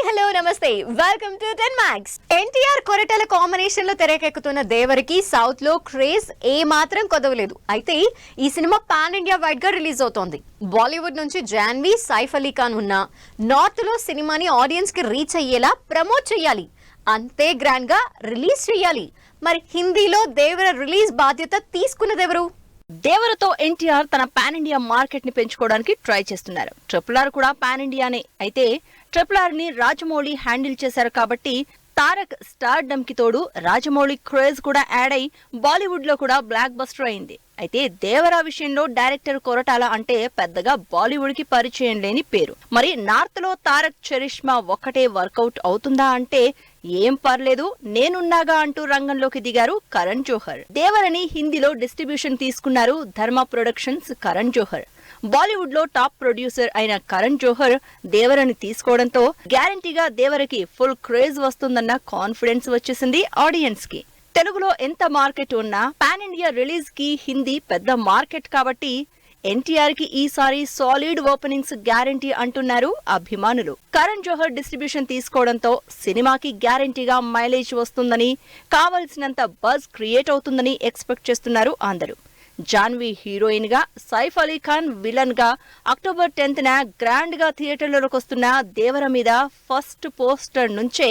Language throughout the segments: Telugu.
హలో నమస్తే welcome to 10 max. NTR Koratala combination లో తెరకెక్కుతున్న దేవరికి సౌత్ లో క్రేజ్ ఏ మాత్రం కొదవలేదు. అయితే ఈ సినిమా పాన్ ఇండియా వైడ్ గా రిలీజ్ అవుతోంది. బాలీవుడ్ నుంచి జాన్వీ, సైఫ్ అలీ ఖాన్ ఉన్న నార్త్ లో సినిమాని ఆడియన్స్ కి రీచ్ అయ్యేలా ప్రమోట్ చేయాలి, అంతే గ్రాండ్ గా రిలీజ్ చేయాలి. మరి హిందీలో దేవర రిలీజ్ బాధ్యత తీసుకున్నదెవరు? దేవరతో ఎన్టీఆర్ తన పాన్ ఇండియా మార్కెట్ ని పెంచుకోవడానికి ట్రై చేస్తున్నారు. RRR కూడా పాన్ ఇండియానే. అయితే RRR ని రాజమౌళి హ్యాండిల్ చేశారు కాబట్టి తారక్ స్టార్డమ్ కి తోడు రాజమౌళి క్రేజ్ కూడా యాడ్ అయి బాలీవుడ్ లో కూడా బ్లాక్ బస్టర్ అయింది. అయితే దేవరా విషయంలో డైరెక్టర్ కొరటాల అంటే పెద్దగా బాలీవుడ్ కి పరిచయం లేని పేరు. మరి నార్త్ లో తారక్ చరిష్మా ఒక్కటే వర్కౌట్ అవుతుందా అంటే ఏం పర్లేదు నేనున్నాగా అంటూ రంగంలోకి దిగారు కరణ్ జోహర్. దేవరని హిందీలో డిస్ట్రిబ్యూషన్ తీసుకున్నారు ధర్మ ప్రొడక్షన్స్ కరణ్ జోహర్. బాలీవుడ్ లో టాప్ ప్రొడ్యూసర్ అయిన కరణ్ జోహర్ దేవరని తీసుకోవడంతో గ్యారంటీగా దేవరకి ఫుల్ క్రేజ్ వస్తుందన్న కాన్ఫిడెన్స్ వచ్చేసింది ఆడియన్స్ కి. తెలుగులో ఎంత మార్కెట్ ఉన్నా పాన్ ఇండియా రిలీజ్ కి హిందీ పెద్ద మార్కెట్ కాబట్టి ఎన్టీఆర్ కి ఈసారి సాలిడ్ ఓపెనింగ్స్ గ్యారంటీ అంటున్నారు అభిమానులు. కరణ్ జోహర్ డిస్ట్రిబ్యూషన్ తీసుకోవడంతో సినిమాకి గ్యారంటీగా మైలేజ్ వస్తుందని, కావలసినంత బజ్ క్రియేట్ అవుతుందని ఎక్స్పెక్ట్ చేస్తున్నారు అందరూ. జాన్వీ హీరోయిన్ గా, సైఫ్ అలీ ఖాన్ విలన్ గా అక్టోబర్ 10th గ్రాండ్ గా థియేటర్లోకి వస్తున్న దేవర మీద ఫస్ట్ పోస్టర్ నుంచే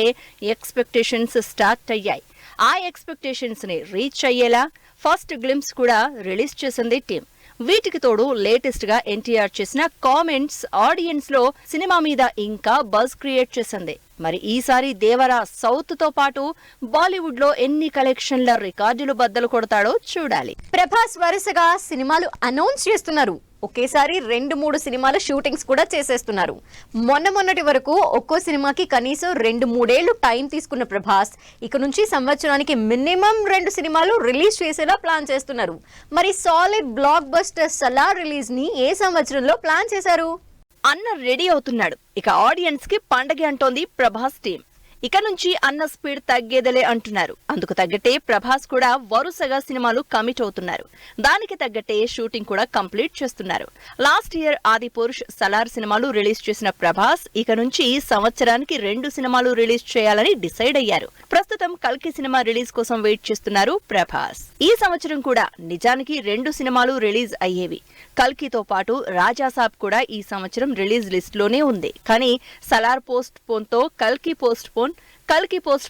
ఎక్స్పెక్టేషన్స్ స్టార్ట్ అయ్యాయి. ఆ ఎక్స్పెక్టేషన్స్ ని రీచ్ అయ్యేలా ఫస్ట్ గ్లింప్స్ కూడా రిలీజ్ చేసింది టీం. వీటికి తోడు లేటెస్ట్ గా ఎన్టీఆర్ చేసిన కామెంట్స్ ఆడియన్స్ లో సినిమా మీద ఇంకా బజ్ క్రియేట్ చేసింది. మరి ఈసారి దేవరా సౌత్ తో పాటు బాలీవుడ్ లో ఎన్ని కలెక్షన్ల రికార్డులు బద్దలు కొడతాడో చూడాలి. ప్రభాస్ వరుసగా సినిమాలు అనౌన్స్ చేస్తున్నారు. ఒకేసారి 2-3 సినిమాల షూటింగ్స్ కూడా చేసేస్తున్నారు. మొన్నటి వరకు ఒక్కో సినిమాకి కనీసం 2-3 ఏళ్లు టైం తీసుకున్న ప్రభాస్ ఇక నుంచి సంవత్సరానికి మినిమం 2 సినిమాలు రిలీజ్ చేసేలా ప్లాన్ చేస్తున్నారు. మరి solid block buster Salaar release ని ఏ సంవత్సరంలో ప్లాన్ చేశారు? అన్న రెడీ అవుతున్నాడు. ఇక ఆడియన్స్ కి పండగ అంటోంది ప్రభాస్ టీం. ఇక నుంచి అన్న స్పీడ్ తగ్గేదలే అంటున్నారు. అందుకు తగ్గట్టే ప్రభాస్ కూడా వరుసగా సినిమాలు కమిట్ అవుతున్నారు. దానికి తగ్గట్టే షూటింగ్ కూడా కంప్లీట్ చేస్తున్నారు. లాస్ట్ ఇయర్ ఆది పురుష్, సలార్ సినిమాలు రిలీజ్ చేసిన ప్రభాస్ ఇక నుంచి సంవత్సరానికి 2 సినిమాలు రిలీజ్ చేయాలని డిసైడ్ అయ్యారు. ప్రస్తుతం కల్కి సినిమా రిలీజ్ కోసం వెయిట్ చేస్తున్నారు ప్రభాస్. ఈ సంవత్సరం కూడా నిజానికి 2 సినిమాలు రిలీజ్ అయ్యేవి. కల్కితో పాటు రాజాసాబ్ కూడా ఈ సంవత్సరం రిలీజ్ లిస్ట్ లోనే ఉంది. కానీ సలార్ పోస్ట్ పోన్ తో కల్కి పోస్ట్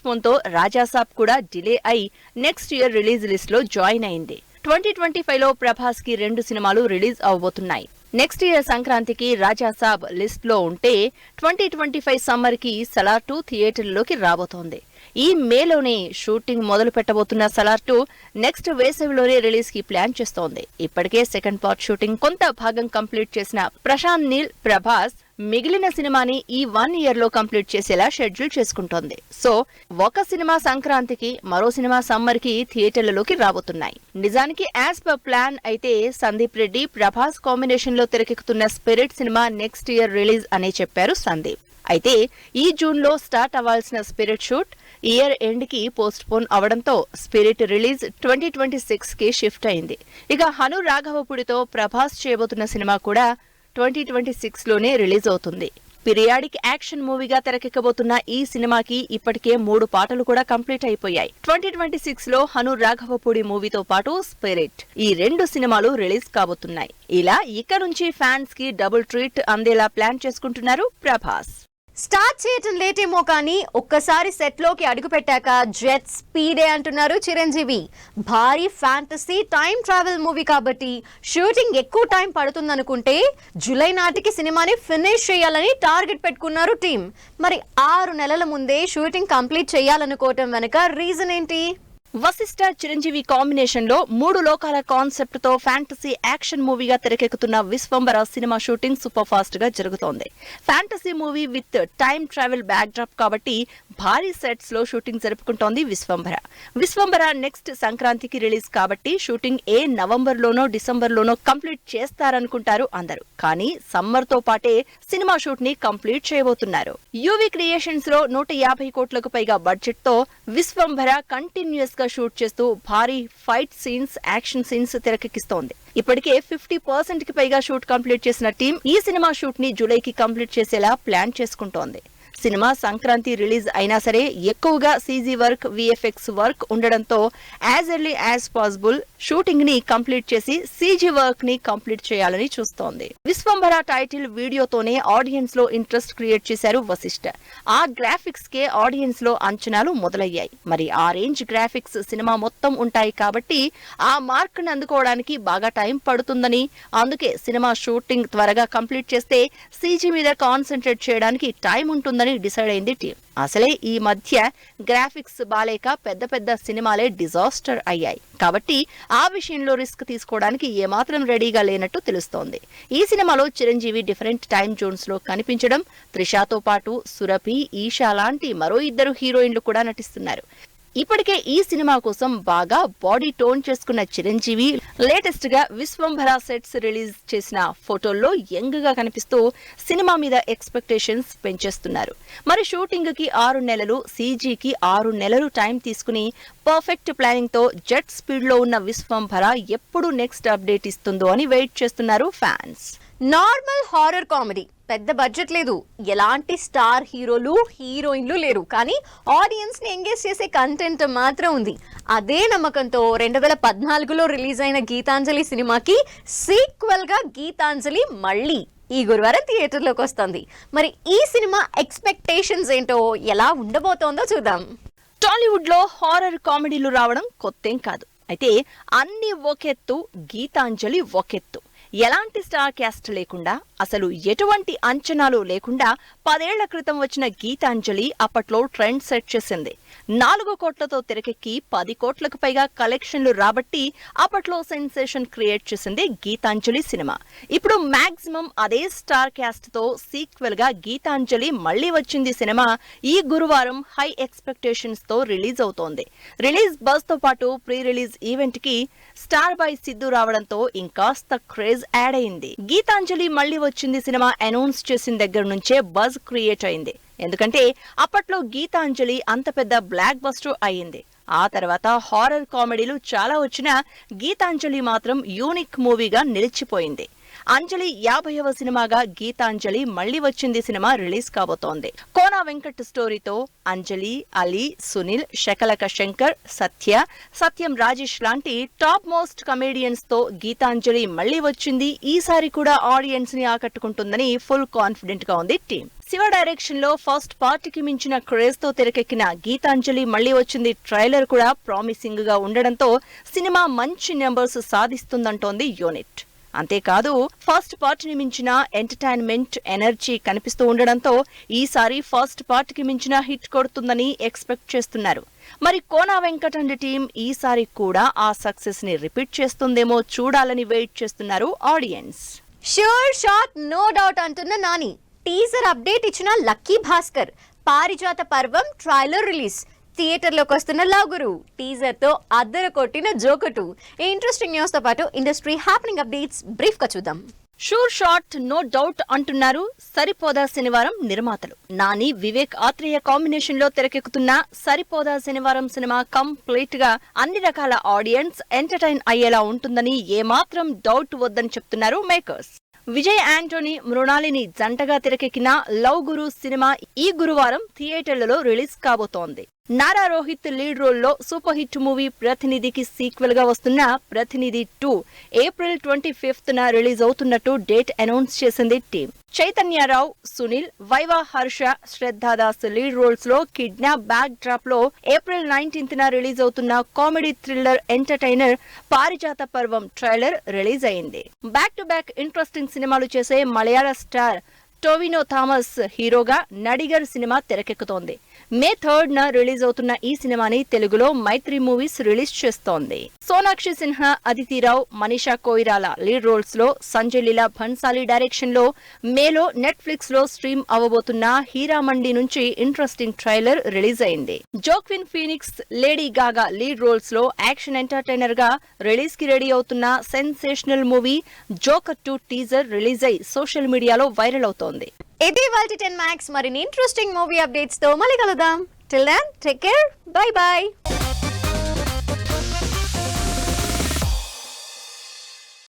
పోన్ తో రాజాసాబ్ కూడా డిలే అయి నెక్స్ట్ ఇయర్ రిలీజ్ లిస్ట్ లో జాయిన్ అయింది. 2025 లో ప్రభాస్ కి 2 సినిమాలు రిలీజ్ అవబోతున్నాయి. నెక్స్ట్ ఇయర్ సంక్రాంతికి రాజాసాబ్ లిస్ట్ లో ఉంటే 2025 సమ్మర్ కి సలార్ 2 థియేటర్లోకి రాబోతోంది. ఈ మేలోనే షూటింగ్ మొదలు పెట్టబోతున్న సలార్ 2 నెక్స్ట్ వేసవిలోనే రిలీజ్ కి ప్లాన్ చేస్తోంది. ఇప్పటికే సెకండ్ పార్ట్ షూటింగ్ కొంత భాగం కంప్లీట్ చేసిన ప్రశాంత్ నీల్ ప్రభాస్ మిగిలిన సినిమాని ఈ 1 ఇయర్ లో కంప్లీట్ చేసేలా షెడ్యూల్ చేసుకుంటోంది. సో ఒక సినిమా సంక్రాంతికి, మరో సినిమా సమ్మర్ కి థియేటర్లలోకి రాబోతున్నాయి. నిజానికి యాజ్ పర్ ప్లాన్ అయితే సందీప్ రెడ్డి ప్రభాస్ కాంబినేషన్ లో తెరకెక్కుతున్న spirit cinema next year release అనే చెప్పారు సందీప్. అయితే ఈ జూన్ లో స్టార్ట్ అవ్వాల్సిన స్పిరిట్ షూట్ ఇయర్ ఎండ్ కి పోస్ట్ పోన్ అవడంతో స్పిరిట్ రిలీజ్ 2026 కి షిఫ్ట్ అయింది. ఇక హను రాఘవపుడితో ప్రభాస్ చేయబోతున్న సినిమా కూడా 2026 లోనే రిలీజ్ అవుతుంది. పీరియాడిక్ యాక్షన్ మూవీగా తెరకెక్కబోతున్న ఈ సినిమాకి ఇప్పటికే 3 పాటలు కూడా కంప్లీట్ అయిపోయాయి. 2026 లో హను రాఘవపూడి మూవీతో పాటు స్పిరిట్, ఈ 2 సినిమాలు రిలీజ్ కాబోతున్నాయి. ఇలా ఇక నుంచి ఫ్యాన్స్ కి డబుల్ ట్రీట్ అందేలా ప్లాన్ చేసుకుంటున్నారు ప్రభాస్. స్టార్ట్ చేయటం లేటేమో కానీ ఒక్కసారి సెట్ లోకి అడుగు పెట్టాక జెట్ స్పీడే అంటున్నారు చిరంజీవి. భారీ ఫ్యాంటసీ టైం ట్రావెల్ మూవీ కాబట్టి షూటింగ్ ఎక్కువ టైం పడుతుందనుకుంటే జూలై నాటికి సినిమాని ఫినిష్ చేయాలని టార్గెట్ పెట్టుకున్నారు టీం. మరి 6 నెలల ముందే షూటింగ్ కంప్లీట్ చేయాలనుకోవటం వెనక రీజన్ ఏంటి? వశిష్ఠ చిరంజీవి కాంబినేషన్ లో 3 లోకాల కాన్సెప్ట్ తో ఫ్యాంటసీ యాక్షన్ మూవీగా తెరకెక్కుతున్న Vishwambhara cinema shooting super fast గా జరుగుతోంది. Fantasy movie with time travel back drop కాబట్టి భారీ సెట్స్ లో షూటింగ్ జరుపుకుంటోంది విశ్వంబర నెక్స్ట్ సంక్రాంతికి రిలీజ్ కాబట్టి షూటింగ్ నవంబర్ లోనో డిసెంబర్ లోనో కంప్లీట్ చేస్తారనుకుంటారు అందరూ. కానీ సమ్మర్ తో పాటే సినిమా షూట్ ని కంప్లీట్ చేయబోతున్నారు. యూవీ క్రియేషన్స్ లో 150 కోట్లకు పైగా బడ్జెట్ తో విశ్వంబర కంటిన్యూస్ గా షూట్ చేస్తూ భారీ ఫైట్ సీన్స్, యాక్షన్ సీన్స్ తెరకెక్కిస్తోంది. ఇప్పటికే 50% కి పైగా షూట్ కంప్లీట్ చేసిన టీం ఈ సినిమా షూట్ ని జూలైకి కంప్లీట్ చేసేలా ప్లాన్ చేసుకుంటోంది. సినిమా సంక్రాంతి రిలీజ్ అయినా సరే ఎక్కువగా సీజీ వర్క్, విఎఫ్ఎక్స్ వర్క్ ఉండడంతో as early as possible shooting ని కంప్లీట్ చేసి సీజీ వర్క్ ని కంప్లీట్ చేయాలని చూస్తోంది. విశ్వంభర టైటిల్ వీడియోతోనే ఆడియన్స్ లో ఇంట్రెస్ట్ క్రియేట్ చేశారు వశిష్ఠ. ఆ గ్రాఫిక్స్ కే ఆడియన్స్ లో అంచనాలు మొదలయ్యాయి. మరి ఆ రేంజ్ గ్రాఫిక్స్ సినిమా మొత్తం ఉంటాయి కాబట్టి ఆ మార్క్ ని అందుకోవడానికి బాగా టైం పడుతుందని, అందుకే సినిమా షూటింగ్ త్వరగా కంప్లీట్ చేస్తే సీజీ మీద కాన్సన్ట్రేట్ చేయడానికి టైం ఉంటుందని డిసైడ్ అయింది టీం. అసలే ఈ మధ్య గ్రాఫిక్స్ బాలేక పెద్ద పెద్ద సినిమాలే డిజాస్టర్ అయ్యాయి కాబట్టి ఆ విషయంలో రిస్క్ తీసుకోవడానికి ఏమాత్రం రెడీగా లేనట్టు తెలుస్తోంది. ఈ సినిమాలో చిరంజీవి డిఫరెంట్ టైం జోన్స్ లో కనిపించడం, త్రిషాతో పాటు సురభి, ఈషా లాంటి మరో 2 హీరోయిన్లు కూడా నటిస్తున్నారు. ఇప్పటికే ఈ సినిమా కోసం బాగా బాడీ టోన్ చేసుకున్న చిరంజీవి లేటెస్ట్ గా విశ్వంభర సెట్స్ రిలీజ్ చేసిన ఫోటోల్లో యంగ్ గా కనిపిస్తూ సినిమా మీద ఎక్స్పెక్టేషన్స్ పెంచేస్తున్నారు. మరి షూటింగ్ కి 6 నెలలు, సీజీకి 6 నెలలు టైం తీసుకుని పర్ఫెక్ట్ ప్లానింగ్ తో జెట్ స్పీడ్ లో ఉన్న విశ్వంభర ఎప్పుడు నెక్స్ట్ అప్డేట్ ఇస్తుందో అని వెయిట్ చేస్తున్నారు ఫ్యాన్స్. నార్మల్ హారర్ కామెడీ, పెద్ద బడ్జెట్ లేదు, ఎలాంటి స్టార్ హీరోలు, హీరోయిన్లు లేరు, కానీ ఆడియన్స్ ని ఎంగేజ్ చేసే కంటెంట్ మాత్రం ఉంది. అదే నమ్మకంతో 2014లో రిలీజ్ అయిన గీతాంజలి సినిమాకి సీక్వెల్ గా గీతాంజలి మళ్ళీ ఈ గురువారం థియేటర్లోకి వస్తుంది. మరి ఈ సినిమా ఎక్స్పెక్టేషన్స్ ఏంటో, ఎలా ఉండబోతోందో చూద్దాం. టాలీవుడ్ లో హారర్ కామెడీలు రావడం కొత్తేం కాదు. అయితే అన్ని ఒకెత్తు, గీతాంజలి ఒకెత్తు. ఎలాంటి స్టార్ క్యాస్ట్ లేకుండా, అసలు ఎటువంటి అంచనాలు లేకుండా 10 ఏళ్ల క్రితం వచ్చిన గీతాంజలి అప్పట్లో ట్రెండ్ సెట్ చేసింది. 4 కోట్లతో తెరకెక్కి 10 కోట్లకు పైగా కలెక్షన్లు రాబట్టి అప్పట్లో సెన్సేషన్ క్రియేట్ చేసింది గీతాంజలి సినిమా. ఇప్పుడు మాక్సిమం అదే స్టార్ క్యాస్ట్ తో సీక్వెల్ గా గీతాంజలి మళ్లీ వచ్చింది సినిమా ఈ గురువారం హై ఎక్స్పెక్టేషన్స్ తో రిలీజ్ అవుతోంది. రిలీజ్ బజ్ తో పాటు ప్రీ రిలీజ్ ఈవెంట్ కి స్టార్ బాయ్ సిద్ధు రావడంతో ఇంకాస్త క్రేజ్ యాడ్ అయింది. గీతాంజలి మళ్లీ వచ్చింది సినిమా అనౌన్స్ చేసిన దగ్గర నుంచే బజ్ క్రియేట్ అయింది. ఎందుకంటే అప్పట్లో గీతాంజలి అంత పెద్ద బ్లాక్ బస్టర్ అయ్యింది. ఆ తర్వాత హారర్ కామెడీలు చాలా వచ్చినా గీతాంజలి మాత్రం యూనిక్ మూవీగా నిలిచిపోయింది. అంజలి 50వ సినిమాగా గీతాంజలి మళ్లీ వచ్చింది సినిమా రిలీజ్ కాబోతోంది. కోనా వెంకట్ స్టోరీతో అంజలి, అలీ, సునీల్, శకలక శంకర్, సత్యం రాజేష్ లాంటి టాప్ మోస్ట్ కమేడియన్స్ తో గీతాంజలి మళ్లీ వచ్చింది. ఈసారి కూడా ఆడియన్స్ ని ఆకట్టుకుంటుందని ఫుల్ కాన్ఫిడెంట్ గా ఉంది టీం. శివ డైరెక్షన్ లో ఫస్ట్ పార్ట్ కి మించిన క్రేజ్ తో తెరకెక్కిన గీతాంజలి మళ్లీ వచ్చింది ట్రైలర్ కూడా ప్రామిసింగ్ గా ఉండడంతో సినిమా మంచి నెంబర్స్ సాధిస్తుందంటోంది యూనిట్. అంతేకాదు ఫస్ట్ పార్ట్ ని మించిన ఎంటర్టైన్మెంట్ ఎనర్జీ కనిపిస్తూ ఉండడంతో ఈసారి ఫస్ట్ పార్ట్ కి మించిన హిట్ కొడుతుందని ఎక్స్పెక్ట్ చేస్తున్నారు. మరి కోనా వెంకట్ అండ్ టీం ఈసారి కూడా ఆ సక్సెస్ ని రిపీట్ చేస్తుందేమో చూడాలని వెయిట్ చేస్తున్నారు audience. Sure shot, no doubt అంటున్న నాని. టీజర్ అప్డేట్ ఇచ్చిన లక్కీ భాస్కర్. Parijatha Parvam trailer release. థియేటర్లోకి వస్తున్న లవ్ గురు టీజర్ తో అద్దరు కొట్టిన జోకటు. ఈ ఇంట్రెస్టింగ్ న్యూస్ తో పాటు ఇండస్ట్రీ హ్యాపెనింగ్ అప్డేట్స్ బ్రీఫ్ గా చూద్దాం. షూర్ షాట్, నో డౌట్ అంటున్నారు సరిపోదా శనివారం నిర్మాతలు. నాని, వివేక్ ఆత్రేయ కాంబినేషన్ లో తెరకెక్కుతున్న సరిపోదా శనివారం సినిమా కంప్లీట్ గా అన్ని రకాల ఆడియన్స్ ఎంటర్టైన్ అయ్యేలా ఉంటుందని ఏమాత్రం డౌట్ వద్దని చెప్తున్నారు మేకర్స్. విజయ్ యాంటోనీ, మృణాలిని జంటగా తెరకెక్కిన లవ్ గురు సినిమా ఈ గురువారం థియేటర్లలో రిలీజ్ కాబోతోంది. నారా రోహిత్ లీడ్ రోల్ లో సూపర్ హిట్ మూవీ ప్రతినిధికి సీక్వెల్ గా వస్తున్న ప్రతినిధి 2 ఏప్రిల్ 25న రిలీజ్ అవుతున్నట్టు డేట్ అనౌన్స్ చేసింది team. Chaitanya Rao, Sunil, Viva Harsha, Shraddha Das lead roles లో కిడ్నాప్ బ్యాక్ డ్రాప్ లో ఏప్రిల్ 19న రిలీజ్ అవుతున్న comedy thriller entertainer Parijatha Parvam trailer release అయింది. బ్యాక్ టు బ్యాక్ ఇంట్రెస్టింగ్ సినిమాలు చేసే మలయాళ స్టార్ టోవినో థామస్ హీరోగా నడిగర్ సినిమా తెరకెక్కుతోంది. మే 3న రిలీజ్ అవుతున్న ఈ సినిమాని తెలుగులో మైత్రి మూవీస్ రిలీజ్ చేస్తోంది. సోనాక్షి సిన్హా, అదితిరావు, మనీషా కోయిరాలా లీడ్ రోల్స్ లో సంజయ్ లీలా భన్సాలి డైరెక్షన్ లో మేలో నెట్ఫ్లిక్స్ లో స్ట్రీమ్ అవ్వబోతున్న హీరామండి నుంచి ఇంట్రెస్టింగ్ ట్రైలర్ రిలీజ్ అయింది. Joaquin Phoenix, Lady Gaga lead roles లో యాక్షన్ ఎంటర్టైనర్ గా రిలీజ్ కి రెడీ అవుతున్న sensational movie Joker 2 teaser release అయి సోషల్ మీడియాలో వైరల్ అవుతోంది. ఇది వాల్టి 10 Max. మరిన్ని ఇంట్రెస్టింగ్ మూవీ అప్డేట్స్ తో మళ్ళీ కలుద్దాం. Till then take care, bye by.